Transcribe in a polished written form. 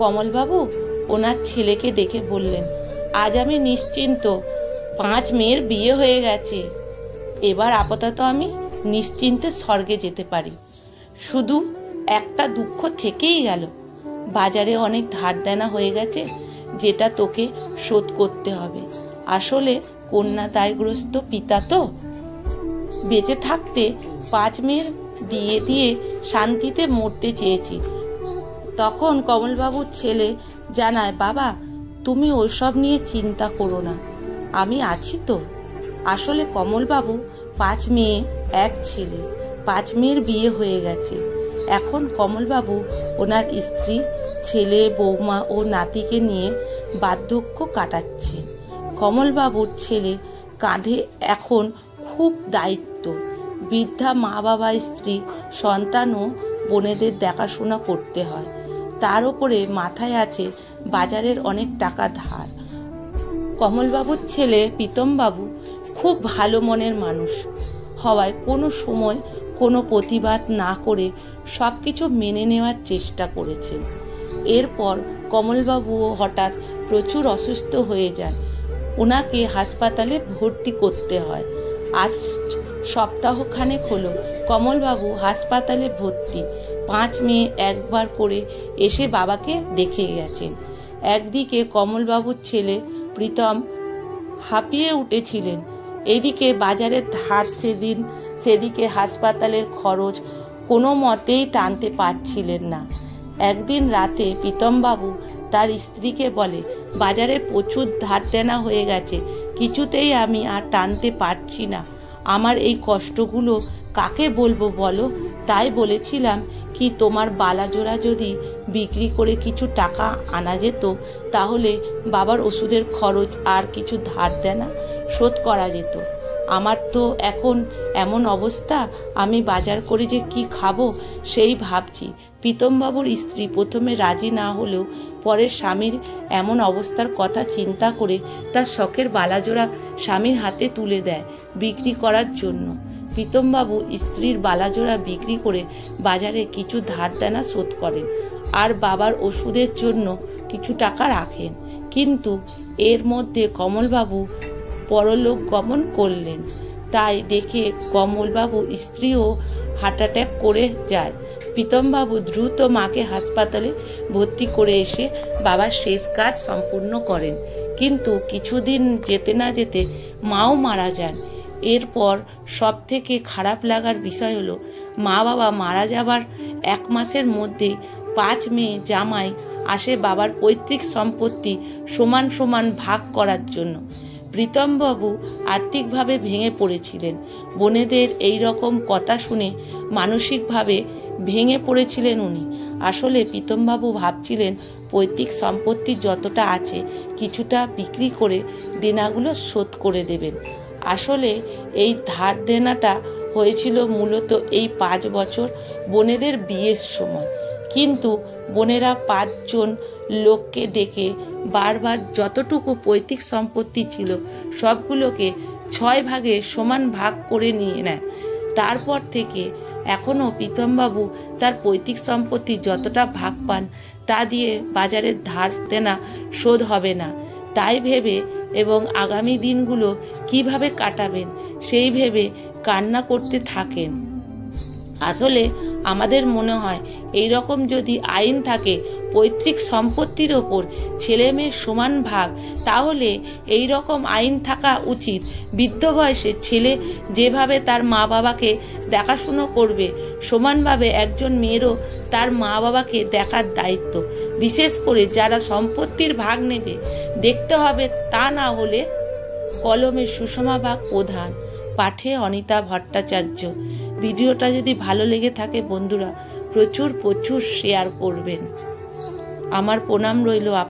কমলবাবু ওনার ছেলেকে ডেকে বললেন, আজ আমি নিশ্চিন্ত, 5 মেয়ের বিয়ে হয়ে গেছে। এবার আপাতত আমি নিশ্চিন্তে স্বর্গে যেতে পারি। শুধু একটা দুঃখ থেকেই গেল, বাজারে অনেক ধার দেনা হয়ে গেছে, যেটা তোকে শোধ করতে হবে। আসলে কন্যা দায়গ্রস্ত পিতা তো। বেঁচে থাকতে 5 মেয়ের বিয়ে দিয়ে শান্তিতে মরতে চেয়েছি। তখন কমলবাবুর ছেলে জানায়, বাবা তুমি ওসব নিয়ে চিন্তা করো না, আমি আছি তো। আসলে কমলবাবু 5 মেয়ে 1 ছেলে, 5 মেয়ের বিয়ে হয়ে গেছে। এখন কমলবাবু ওনার স্ত্রী, ছেলে, বৌমা ও নাতিকে নিয়ে বার্ধক্য কাটাচ্ছে। কমলবাবুর ছেলে কাঁধে এখন খুব দায়িত্ব। বৃদ্ধা মা বাবা, স্ত্রী, সন্তান ও বোনেদের দেখাশোনা করতে হয়। তার উপরে মাথায় আছে বাজারের অনেক টাকা ধার। কমলবাবুর ছেলে প্রীতমবাবু খুব ভালো মনের মানুষ হওয়ায় কোনো সময় কোনো প্রতিবাদ না করে সবকিছু মেনে নেওয়ার চেষ্টা করেছেন। এরপর কমলবাবুও হঠাৎ প্রচুর অসুস্থ হয়ে যান। ওনাকে হাসপাতালে ভর্তি করতে হয়। আজ সপ্তাহখানেক হলো কমলবাবু হাসপাতালে ভর্তি। 5 মেয়ে একবার করে এসে বাবাকে দেখে গেছেন। একদিকে কমলবাবুর ছেলে প্রীতম হাঁপিয়ে উঠেছিলেন, এদিকে বাজারের ধার, সেদিকে হাসপাতালের খরচ কোনো মতেই টানতে পারছিলেন না। একদিন রাতে প্রীতমবাবু তার স্ত্রীকে বলে, বাজারে প্রচুর ধার দেনা হয়ে গেছে, কিছুতেই আমি আর টানতে পারছি না। আমার এই কষ্টগুলো কাকে বলবো বলো? তাই বলেছিলাম কি, তোমার বালাজোড়া যদি বিক্রি করে কিছু টাকা আনা যেত, তাহলে বাবার ওষুধের খরচ আর কিছু ধার দেনা শোধ করা যেত। আমার তো এখন এমন অবস্থা, আমি বাজার করে যে কি খাবো সেই ভাবছি। প্রীতমবাবুর স্ত্রী প্রথমে রাজি না হলেও পরে স্বামীর এমন অবস্থার কথা চিন্তা করে তার শখের বালাজোড়া স্বামীর হাতে তুলে দেয় বিক্রি করার জন্য। প্রীতমবাবু স্ত্রীর বালাজোড়া বিক্রি করে বাজারে কিছু ধার দেনা শোধ করেন আর বাবার ওষুধের জন্য কিছু টাকা রাখেন। কিন্তু এর মধ্যে কমলবাবু পরলোক গমন করলেন। তাই দেখে কমলবাবু স্ত্রীও হার্ট অ্যাটাক করে যায়। প্রীতমবাবু দ্রুত মাকে হাসপাতালে ভর্তি করে এসে বাবার শেষ কাজ সম্পূর্ণ করেন। কিন্তু কিছুদিন যেতে না যেতে মাও মারা যান। এরপর সব থেকে খারাপ লাগার বিষয় হলো, মা বাবা মারা যাবার 1 মাসের মধ্যেই 5 মেয়ে জামাই আসে বাবার পৈতৃক সম্পত্তি সমান সমান ভাগ করার জন্য। প্রীতমবাবু আর্থিকভাবে ভেঙে পড়েছিলেন। বোনেদের এই রকম কথা শুনে মানসিকভাবে ভেঙে পড়েছিলেন উনি। আসলে প্রীতমবাবু ভাবছিলেন পৈতৃক সম্পত্তি যতটা আছে কিছুটা বিক্রি করে দেনাগুলো শোধ করে দেবেন। আসলে এই ধার দেনাটা হয়েছিল মূলত এই 5 বছর বোনেদের বিয়ের সময়। কিন্তু বোনেরা 5 জন লোককে ডেকে বারবার যতটুকু পৈতৃক সম্পত্তি ছিল সবগুলোকে 6 ভাগে সমান ভাগ করে নিয়ে নেয়। তারপর থেকে এখনো প্রীতমবাবু তার পৈতৃক সম্পত্তি যতটা ভাগ পান তা দিয়ে বাজারের ধার দেনা শোধ হবে না। তাই ভেবে এবং আগামী দিনগুলো কিভাবে কাটাবেন সেই ভেবে কান্না করতে থাকেন। আসলে আমাদের মনে হয় এই রকম যদি আইন থাকে পৈতৃক সম্পত্তির ওপর ছেলে মেয়ের সমান ভাগ, তাহলে এই রকম আইন থাকা উচিত বৃদ্ধ বয়সে ছেলে যেভাবে তার মা বাবাকে দেখাশুনো করবে, সমানভাবে একজন মেয়েরও তার মা বাবাকে দেখার দায়িত্ব। বিশেষ করে যারা সম্পত্তির ভাগ নেবে দেখতে হবে, তা না হলে কলমে সুষমা বাগ প্রধান, পাঠে অনিতা ভট্টাচার্য। ভিডিওটা যদি ভালো লেগে থাকে বন্ধুরা প্রচুর শেয়ার করবেন। আমার প্রণাম রইল।